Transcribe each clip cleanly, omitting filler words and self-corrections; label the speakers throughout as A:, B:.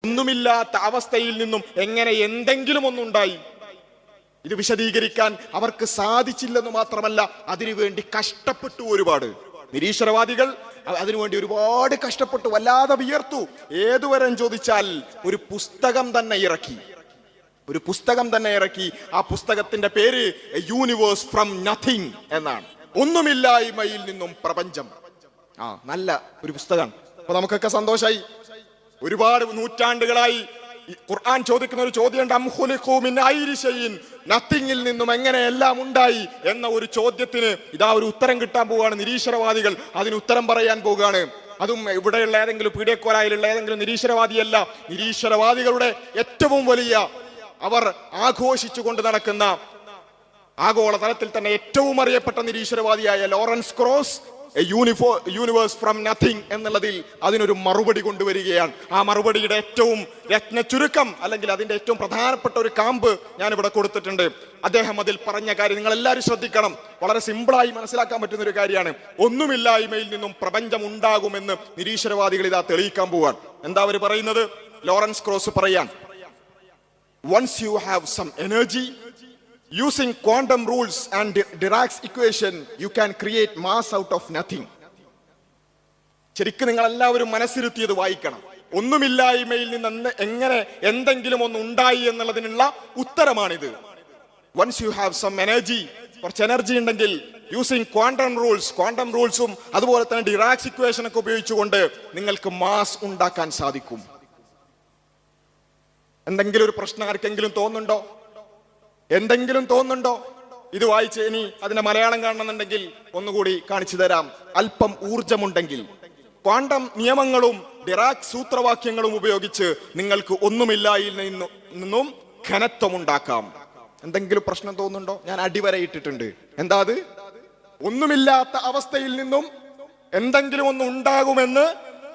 A: ഒന്നുമില്ലാത്ത അവസ്ഥയിൽ നിന്നും എങ്ങനെ എന്തെങ്കിലും ഒന്നുണ്ടായി? ഇത് വിശദീകരിക്കാൻ അവർക്ക് സാധിച്ചില്ലെന്ന് മാത്രമല്ല, അതിനുവേണ്ടി കഷ്ടപ്പെട്ടു ഒരുപാട്. നിരീശ്വരവാദികൾ അതിനുവേണ്ടി ഒരുപാട് കഷ്ടപ്പെട്ടു, വല്ലാതെ വിയർത്തു. ഏതുവരെ ചോദിച്ചാൽ ഒരു പുസ്തകം തന്നെ ഇറക്കി. ആ പുസ്തകത്തിന്റെ പേര് യൂണിവേഴ്സ് ഫ്രം നത്തിങ് എന്നാണ്. ഒന്നുമില്ലായ്മയിൽ നിന്നും പ്രപഞ്ചം. നല്ല ഒരു പുസ്തകമാണ്. അപ്പൊ നമുക്കൊക്കെ സന്തോഷായി. ഒരുപാട് നൂറ്റാണ്ടുകളായി ഖുർആൻ ചോദിക്കുന്ന ഒരു ചോദ്യമുണ്ട്, അം ഖുലിഖൂ മിൻ ഗൈരി ശൈഇൻ, നത്തിങ്ങിൽ നിന്നും എങ്ങനെ എല്ലാം ഉണ്ടായി എന്ന ഒരു ചോദ്യത്തിന് ഇതാ ഒരു ഉത്തരം കിട്ടാൻ പോവുകയാണ്. നിരീശ്വരവാദികൾ അതിന് ഉത്തരം പറയാൻ പോവുകയാണ്. അതും ഇവിടെയുള്ള ഏതെങ്കിലും പീഡിയക്കോലായിലുള്ള ഏതെങ്കിലും നിരീശ്വരവാദിയല്ല. നിരീശ്വരവാദികളുടെ ഏറ്റവും വലിയ, അവർ ആഘോഷിച്ചു കൊണ്ട് നടക്കുന്ന, ആഗോള തലത്തിൽ തന്നെ ഏറ്റവും അറിയപ്പെട്ട നിരീശ്വരവാദിയായ Lawrence Krauss universe from nothing എന്നുള്ളതിൽ അതിനൊരു മറുപടി കൊണ്ടുവരികയാണ്. ആ മറുപടിയുടെ ഏറ്റവും രത്ന ചുരുക്കം, അല്ലെങ്കിൽ അതിന്റെ ഏറ്റവും പ്രധാനപ്പെട്ട ഒരു കാമ്പ് ഞാൻ ഇവിടെ കൊടുത്തിട്ടുണ്ട്. അദ്ദേഹം അതിൽ പറഞ്ഞ കാര്യം നിങ്ങൾ എല്ലാവരും ശ്രദ്ധിക്കണം. വളരെ സിമ്പിളായി മനസ്സിലാക്കാൻ പറ്റുന്ന ഒരു കാര്യമാണ്. ഒന്നുമില്ലായ്മയിൽ നിന്നും പ്രപഞ്ചം ഉണ്ടാകുമെന്ന് നിരീശ്വരവാദികൾ ഇതാ തെളിയിക്കാൻ പോവാൻ. എന്താ അവർ പറയുന്നത്? ലോറൻസ് ക്രോസ് പറയാൻ, once you have some energy, using quantum rules and Dirac's equation, you can create mass out of nothing. ശരിക്കും നിങ്ങൾ എല്ലാവരും മനസ്സിരുത്തിയത് വായിക്കണം. ഒന്നുമില്ലായ്മയിൽ നിന്ന് എങ്ങനെ എന്തെങ്കിലും ഒന്ന് ഉണ്ടായി എന്നുള്ളതിനുള്ള ഉത്തരമാണിത്. once you have some energy, കുറച്ച് എനർജി ഉണ്ടെങ്കിൽ, യൂസിങ് ക്വാണ്ടം റൂൾസും അതുപോലെ തന്നെ ഡിറാക്സ് ഇക്വേഷൻ ഒക്കെ ഉപയോഗിച്ചുകൊണ്ട് നിങ്ങൾക്ക് മാസ് ഉണ്ടാക്കാൻ സാധിക്കും. എന്തെങ്കിലും ഒരു പ്രശ്നം ആർക്കെങ്കിലും തോന്നുന്നുണ്ടോ? ഇത് വായിച്ച് ഇനി അതിന്റെ മലയാളം കാണണമെന്നുണ്ടെങ്കിൽ ഒന്നുകൂടി കാണിച്ചു തരാം. അല്പം ഊർജമുണ്ടെങ്കിൽ ക്വാണ്ടം നിയമങ്ങളും ഡിറാക് സൂത്രവാക്യങ്ങളും ഉപയോഗിച്ച് നിങ്ങൾക്ക് ഒന്നുമില്ലായിൽ നിന്നും ഘനത്വമുണ്ടാക്കാം. എന്തെങ്കിലും പ്രശ്നം തോന്നുന്നുണ്ടോ? ഞാൻ അടിവരയിട്ടിട്ടുണ്ട്. എന്താ അത്? ഒന്നുമില്ലാത്ത അവസ്ഥയിൽ നിന്നും എന്തെങ്കിലും ഒന്ന് ഉണ്ടാകുമെന്ന്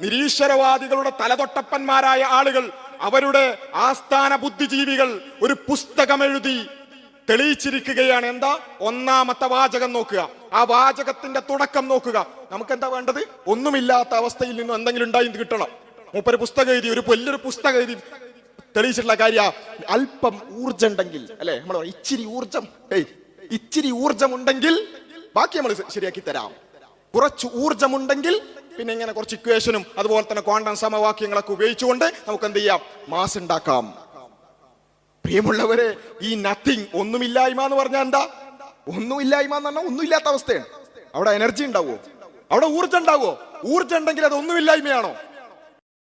A: നിരീശ്വരവാദികളുടെ തലതൊട്ടപ്പന്മാരായ ആളുകൾ, അവരുടെ ആസ്ഥാന ബുദ്ധിജീവികൾ ഒരു പുസ്തകം എഴുതി തെളിയിച്ചിരിക്കുകയാണ്. എന്താ? ഒന്നാമത്തെ വാചകം നോക്കുക, ആ വാചകത്തിന്റെ തുടക്കം നോക്കുക. നമുക്ക് എന്താ വേണ്ടത്? ഒന്നുമില്ലാത്ത അവസ്ഥയിൽ നിന്നും എന്തെങ്കിലും ഉണ്ടായി കിട്ടണം. മൂപ്പര് പുസ്തകം എഴുതി, ഒരു വലിയൊരു പുസ്തകം എഴുതി തെളിയിച്ചിട്ടുള്ള കാര്യ. അല്പം ഊർജം ഉണ്ടെങ്കിൽ, അല്ലെ, നമ്മൾ ഇച്ചിരി ഊർജം ഉണ്ടെങ്കിൽ ബാക്കി നമ്മൾ ശരിയാക്കി തരാം. കുറച്ച് ഊർജമുണ്ടെങ്കിൽ പിന്നെ ഇങ്ങനെ കുറച്ച് ഇക്വേഷനും അതുപോലെ തന്നെ ക്വാണ്ടം സമവാക്യങ്ങളൊക്കെ ഉപയോഗിച്ചുകൊണ്ട് നമുക്ക് എന്ത് ചെയ്യാം? മാസ് ഉണ്ടാക്കാം. പ്രിയമുള്ളവരെ, ഈ നത്തിങ്, ഒന്നുമില്ലായ്മ എന്ന് പറഞ്ഞാൽ എന്താ? ഒന്നുമില്ലായ്മ എന്ന് പറഞ്ഞാൽ ഒന്നുമില്ലാത്ത അവസ്ഥയാണ്. അവിടെ എനർജി ഉണ്ടാവോ? അവിടെ ഊർജം ഉണ്ടാവോ? ഊർജം ഉണ്ടെങ്കിൽ അത് ഒന്നുമില്ലായ്മയാണോ?